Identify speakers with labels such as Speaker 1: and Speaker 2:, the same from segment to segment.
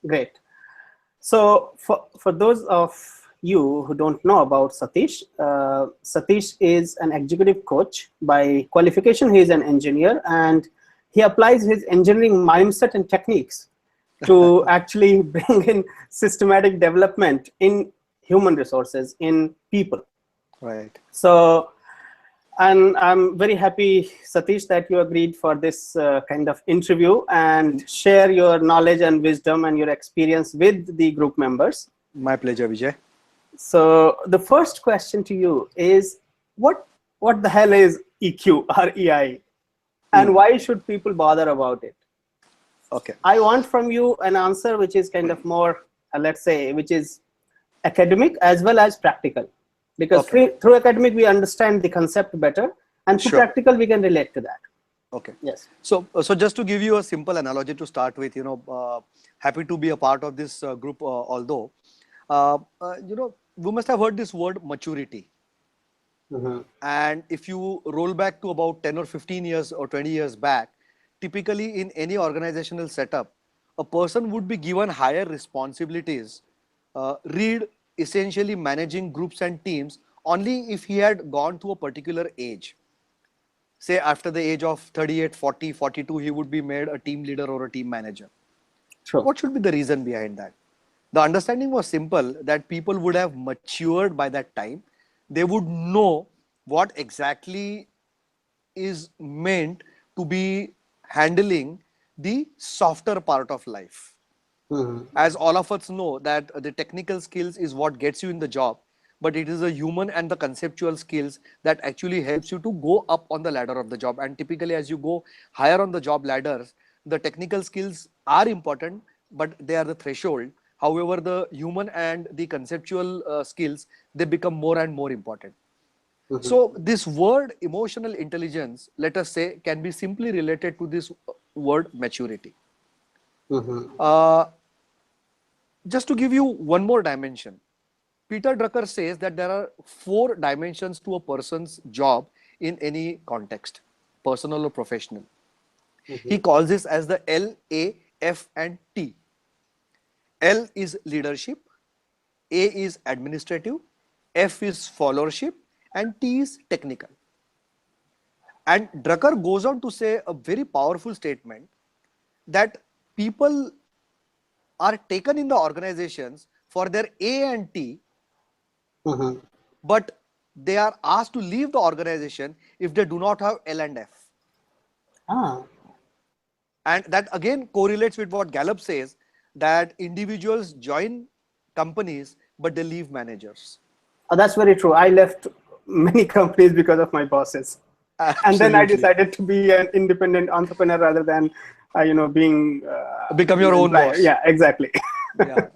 Speaker 1: Great. So for those of you who don't know about Satish, Satish is an executive coach. By qualification, he is an engineer, and he applies his engineering mindset and techniques to actually bring in systematic development in human resources, in people.
Speaker 2: Right.
Speaker 1: So, and I'm very happy, Satish, that you agreed for this kind of interview and share your knowledge and wisdom and your experience with the group members.
Speaker 2: My pleasure, Vijay.
Speaker 1: So the first question to you is, what the hell is EQ or EI, and why should people bother about it?
Speaker 2: Okay.
Speaker 1: I want from you an answer which is kind of more, let's say, which is academic as well as practical. Because
Speaker 2: Okay.
Speaker 1: through academic, we understand the concept better, and through
Speaker 2: Sure.
Speaker 1: practical, we can relate to that.
Speaker 2: Okay.
Speaker 1: Yes.
Speaker 2: So just to give you a simple analogy to start with, happy to be a part of this group, although, we must have heard this word maturity.
Speaker 1: Mhm.
Speaker 2: And if you roll back to about 10 or 15 years or 20 years back, typically in any organizational setup, a person would be given higher responsibilities, read essentially managing groups and teams only if he had gone to a particular age. Say after the age of 38, 40, 42, he would be made a team leader or a team manager.
Speaker 1: True.
Speaker 2: What should be the reason behind that? The understanding was simple, that people would have matured by that time. They would know what exactly is meant to be handling the softer part of life.
Speaker 1: Mhm.
Speaker 2: As all of us know that the technical skills is what gets you in the job, but it is the human and the conceptual skills that actually helps you to go up on the ladder of the job. And typically as you go higher on the job ladders, the technical skills are important, but they are the threshold. However, the human and the conceptual skills, they become more and more important.
Speaker 1: Mhm.
Speaker 2: So this word emotional intelligence, let us say, can be simply related to this word maturity.
Speaker 1: Mhm.
Speaker 2: uh, just to give you one more dimension, Peter Drucker says that there are four dimensions to a person's job in any context, personal or professional. He
Speaker 1: Mhm.
Speaker 2: calls this as the L, A, F, and T. L is leadership, A is administrative, F is followership, and T is technical. And Drucker goes on to say a very powerful statement that people are taken in the organizations for their A and T,
Speaker 1: Mhm.
Speaker 2: but they are asked to leave the organization if they do not have L and F.
Speaker 1: Ah,
Speaker 2: And that again correlates with what Gallup says, that individuals join companies but they leave managers.
Speaker 1: that's very true. I left many companies because of my bosses, and then I
Speaker 2: Absolutely.
Speaker 1: decided to be an independent entrepreneur rather than, being
Speaker 2: Become your own
Speaker 1: employer.
Speaker 2: boss.
Speaker 1: Yeah, exactly.
Speaker 2: Yeah.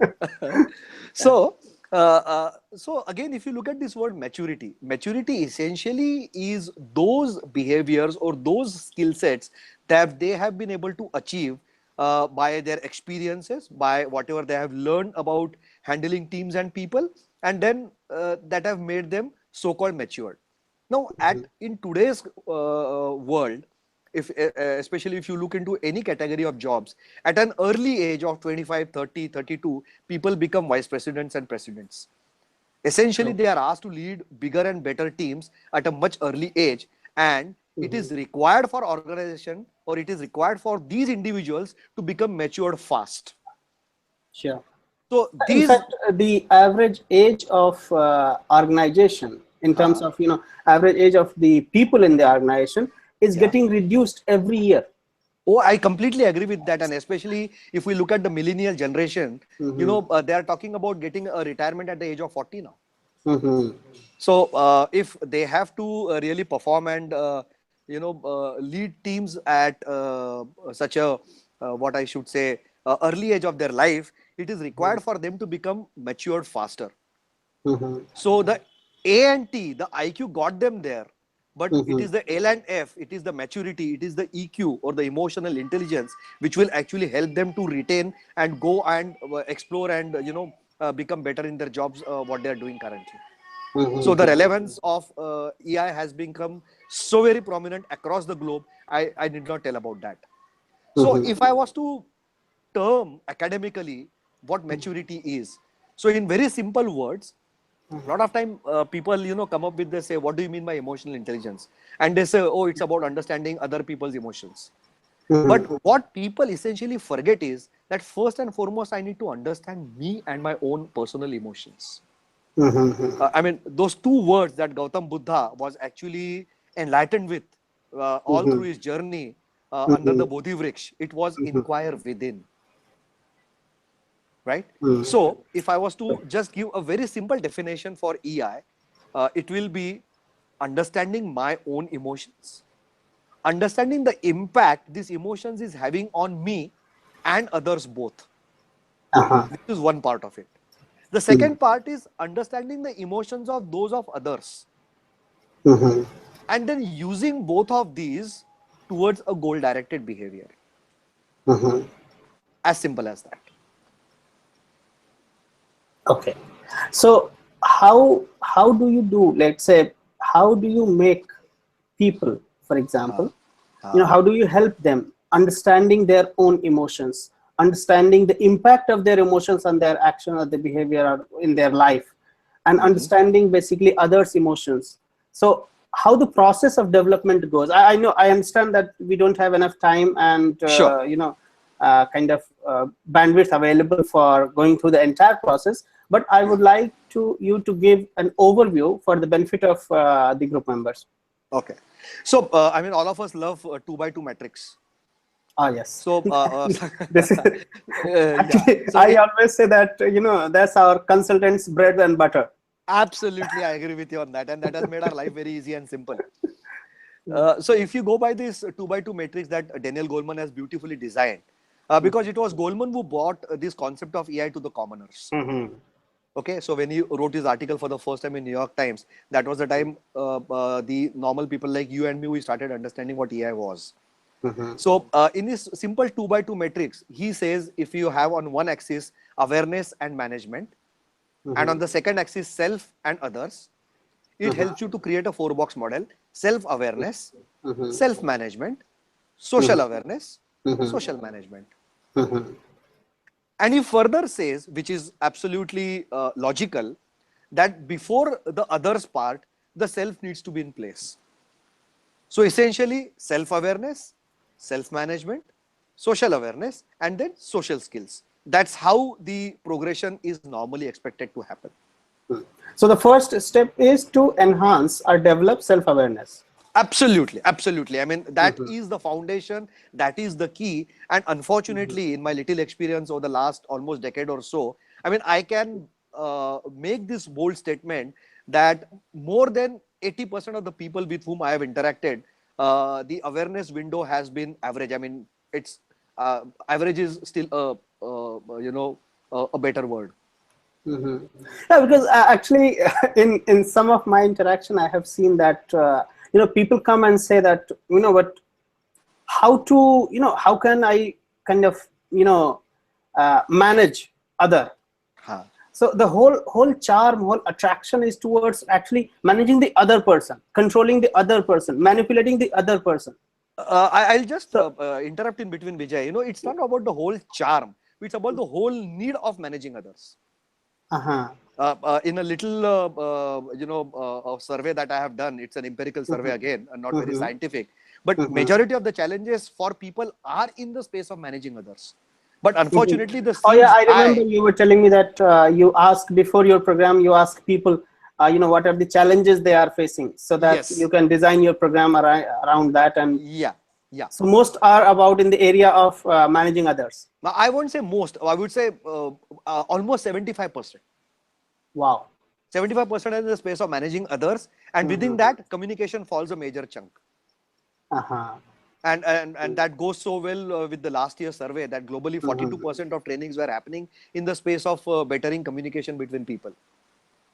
Speaker 1: Yeah.
Speaker 2: So again, if you look at this word maturity, maturity essentially is those behaviors or those skill sets that they have been able to achieve by their experiences, by whatever they have learned about handling teams and people, and then that have made them so-called matured. Now, at in today's world, if especially if you look into any category of jobs, at an early age of 25, 30, 32, people become vice presidents and presidents. Essentially,
Speaker 1: True.
Speaker 2: they are asked to lead bigger and better teams at a much early age, and it
Speaker 1: Mhm.
Speaker 2: is required for organization, or it is required for these individuals to become matured fast.
Speaker 1: Sure.
Speaker 2: So
Speaker 1: In
Speaker 2: these
Speaker 1: fact, the average age of organization, in terms of average age of the people in the organization, is
Speaker 2: yeah.
Speaker 1: getting reduced every year.
Speaker 2: Oh, I completely agree with that. And especially if we look at the millennial generation,
Speaker 1: Mm-hmm.
Speaker 2: they are talking about getting a retirement at the age of 40 now.
Speaker 1: Mm-hmm.
Speaker 2: So if they have to really perform and lead teams at such a what I should say early age of their life, it is required for them to become matured faster.
Speaker 1: Mm-hmm.
Speaker 2: So the A and T, the IQ got them there, but it
Speaker 1: Mm-hmm.
Speaker 2: is the L and F, it is the maturity, it is the EQ or the emotional intelligence which will actually help them to retain and go and explore and become better in their jobs what they are doing currently. So the
Speaker 1: Mm-hmm.
Speaker 2: relevance of EI has become so very prominent across the globe. I need not tell about that. So
Speaker 1: Mm-hmm.
Speaker 2: if I was to term academically what maturity is. So in very simple words, a lot of time people come up with, they say, what do you mean by emotional intelligence? And they say, oh, it's about understanding other people's emotions. But what people essentially forget is that first and foremost, I need to understand me and my own personal emotions. I mean, those two words that Gautam Buddha was actually enlightened with all through his journey under the Bodhi Vriksh, it was inquire within. Right? So, if I was to just give a very simple definition for EI, it will be understanding my own emotions, understanding the impact these emotions is having on me and others both. This is one part of it. The second part is understanding the emotions of those of others, and then using both of these towards a goal directed behavior. As simple as that.
Speaker 1: Okay. So how do you do, let's say, how do you make people, for example, how do you help them understanding their own emotions, understanding the impact of their emotions on their action or the behavior or in their life, and understanding basically others' emotions? So how the process of development goes? I know, I understand that we don't have enough time and
Speaker 2: Sure.
Speaker 1: kind of bandwidth available for going through the entire process, but I would like you to give an overview for the benefit of the group members.
Speaker 2: Okay. So, I mean, all of us love 2x2 matrix.
Speaker 1: Ah, yes.
Speaker 2: So,
Speaker 1: This is
Speaker 2: yeah.
Speaker 1: actually,
Speaker 2: So,
Speaker 1: I always say that, that's our consultant's bread and butter.
Speaker 2: absolutely, I agree with you on that. And that has made our life very easy and simple. So, if you go by this 2x2 matrix that Daniel Goleman has beautifully designed, because it was Goleman who brought this concept of AI to the commoners. Okay, so when he wrote his article for the first time in New York Times, that was the time the normal people like you and me, we started understanding what AI was. So in this simple 2x2 matrix, he says if you have on one axis awareness and management, and on the second axis self and others, it helps you to create a 4-box model: self-awareness, self-management, social awareness, social management. And he further says, which is absolutely logical, that before the others part, the self needs to be in place. So essentially, self-awareness, self-management, social awareness, and then social skills. That's how the progression is normally expected to happen.
Speaker 1: So the first step is to enhance or develop self-awareness.
Speaker 2: Absolutely, absolutely. I mean, that is the foundation, that is the key. And unfortunately, in my little experience over the last almost decade or so, I mean, I can make this bold statement that more than 80% of the people with whom I have interacted, the awareness window has been average. I mean, it's average is still a better word.
Speaker 1: Yeah, because actually, in some of my interaction, I have seen that people come and say that, what, how to, how can I kind of manage other. So the whole charm, whole attraction is towards actually managing the other person, controlling the other person, manipulating the other person.
Speaker 2: I'll just interrupt in between, Vijay. You know, it's not about the whole charm. It's about the whole need of managing others. In a little, survey that I have done, it's an empirical survey again, and not very scientific. But majority of the challenges for people are in the space of managing others. But unfortunately, the
Speaker 1: Oh yeah,
Speaker 2: seeds
Speaker 1: I remember
Speaker 2: die.
Speaker 1: you were telling me that you ask before your program, you ask people, what are the challenges they are facing, so that you
Speaker 2: Yes.
Speaker 1: can design your program around that. And
Speaker 2: Yeah. Yeah.
Speaker 1: so most are about in the area of managing others.
Speaker 2: Now, I won't say most. I would say almost 75%.
Speaker 1: Wow.
Speaker 2: 75% is in the space of managing others, and within that, communication falls a major chunk. And that goes so well with the last year's survey that globally 42% of trainings were happening in the space of bettering communication between people.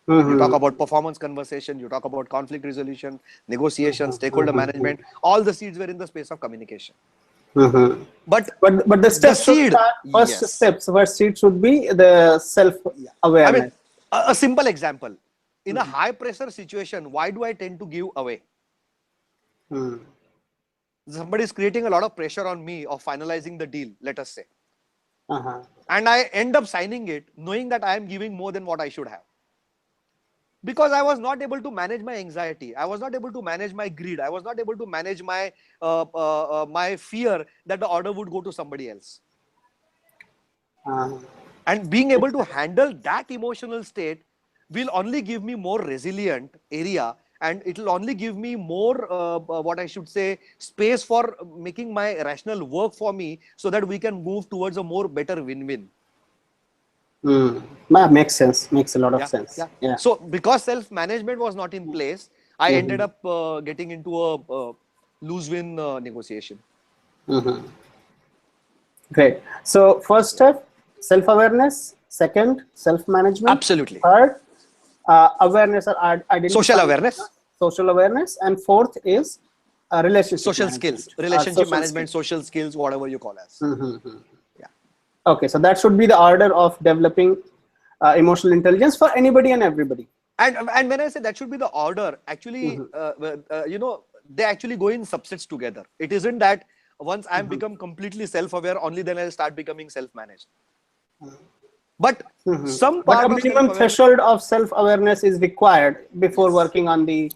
Speaker 2: You talk about performance conversation, you talk about conflict resolution, negotiation, stakeholder management, all the seeds were in the space of communication. But
Speaker 1: the steps should
Speaker 2: seed,
Speaker 1: start,
Speaker 2: yes.
Speaker 1: first seed should be the
Speaker 2: I mean,
Speaker 1: self-awareness.
Speaker 2: a simple example. In a high pressure situation, why do I tend to give away? Somebody is creating a lot of pressure on me of finalizing the deal, let us say. And I end up signing it knowing that I am giving more than what I should have. Because I was not able to manage my anxiety. I was not able to manage my greed. I was not able to manage my my fear that the order would go to somebody else. And being able to handle that emotional state will only give me more resilient area, and it will only give me more what I should say, space for making my rational work for me, so that we can move towards a more better win-win.
Speaker 1: Makes sense. Makes a lot of sense. Yeah.
Speaker 2: So because self-management was not in place, I ended up getting into a lose-win negotiation.
Speaker 1: Great. So first step, self-awareness. Second, self-management.
Speaker 2: Absolutely.
Speaker 1: Third, awareness or identity.
Speaker 2: Social awareness.
Speaker 1: Social awareness. And fourth is relationship
Speaker 2: social
Speaker 1: management.
Speaker 2: skills, relationship
Speaker 1: Social
Speaker 2: management,
Speaker 1: skills.
Speaker 2: social skills, whatever you call as. Yeah.
Speaker 1: Okay, so that should be the order of developing emotional intelligence for anybody and everybody.
Speaker 2: And when I say that should be the order, actually, you know, they actually go in subsets together. It isn't that once I become completely self-aware, only then I'll start becoming self-managed. But some part
Speaker 1: but a minimum threshold of self-awareness is required before working on the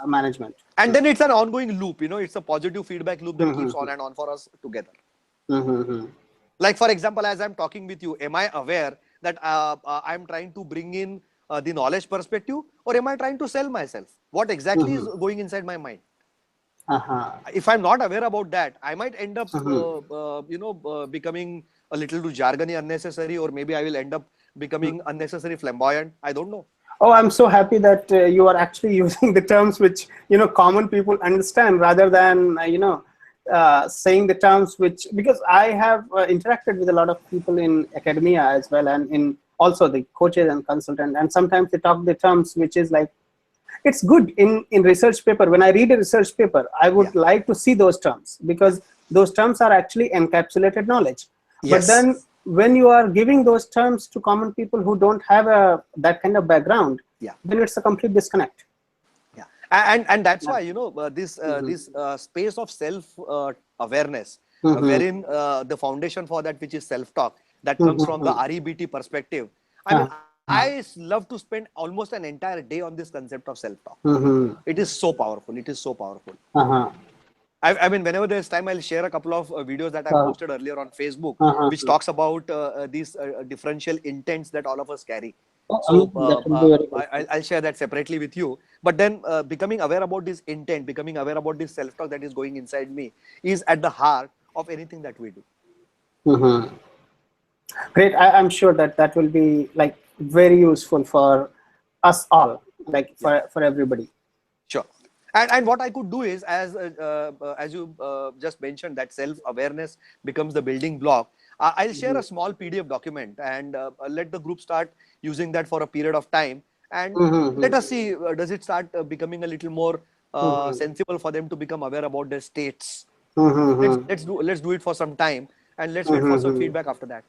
Speaker 1: management.
Speaker 2: And then it's an ongoing loop, you know, it's a positive feedback loop that keeps on and on for us together. Like, for example, as I'm talking with you, am I aware that I'm trying to bring in the knowledge perspective, or am I trying to sell myself? What exactly is going inside my mind? If I'm not aware about that, I might end up, you know, becoming a little too jargony, unnecessary, or maybe I will end up becoming unnecessary flamboyant. I don't know.
Speaker 1: Oh, I'm so happy that you are actually using the terms which, you know, common people understand, rather than, you know, saying the terms which, because I have interacted with a lot of people in academia as well, and in also the coaches and consultants, and sometimes they talk the terms which is like, it's good in research paper. When I read a research paper, I would like to see those terms, because those terms are actually encapsulated knowledge. But then when you are giving those terms to common people who don't have that kind of background, then it's a complete disconnect.
Speaker 2: And that's why, you know, this space of self awareness, wherein the foundation for that, which is self talk, that comes from the REBT perspective. I mean, I love to spend almost an entire day on this concept of self talk. It is so powerful. It is so powerful. I mean, whenever there's time, I'll share a couple of videos that I posted earlier on Facebook, which talks about these differential intents that all of us carry. So I'll share that separately with you. But then becoming aware about this intent, becoming aware about this self-talk that is going inside me, is at the heart of anything that we do.
Speaker 1: Great. I'm sure that that will be like very useful for us all, like for everybody.
Speaker 2: Sure. And what I could do is, as you just mentioned, that self-awareness becomes the building block. I'll share a small PDF document and let the group start using that for a period of time. And let us see, does it start becoming a little more sensible for them to become aware about their states? Let's do it for some time, and let's wait for some feedback after that.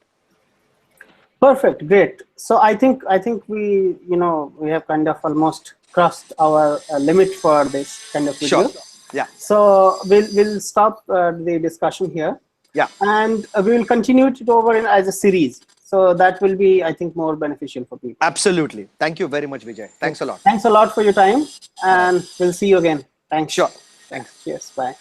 Speaker 1: Perfect. Great. So I think we, you know, we have kind of almost crossed our limit for this kind of video.
Speaker 2: Sure. Yeah.
Speaker 1: So we'll stop the discussion here.
Speaker 2: Yeah.
Speaker 1: And we will continue it over as a series. So that will be, I think, more beneficial for people.
Speaker 2: Absolutely. Thank you very much, Vijay. Thanks a lot.
Speaker 1: Thanks a lot for your time, and we'll see you again. Thanks.
Speaker 2: Sure.
Speaker 1: Thanks. Cheers. Bye.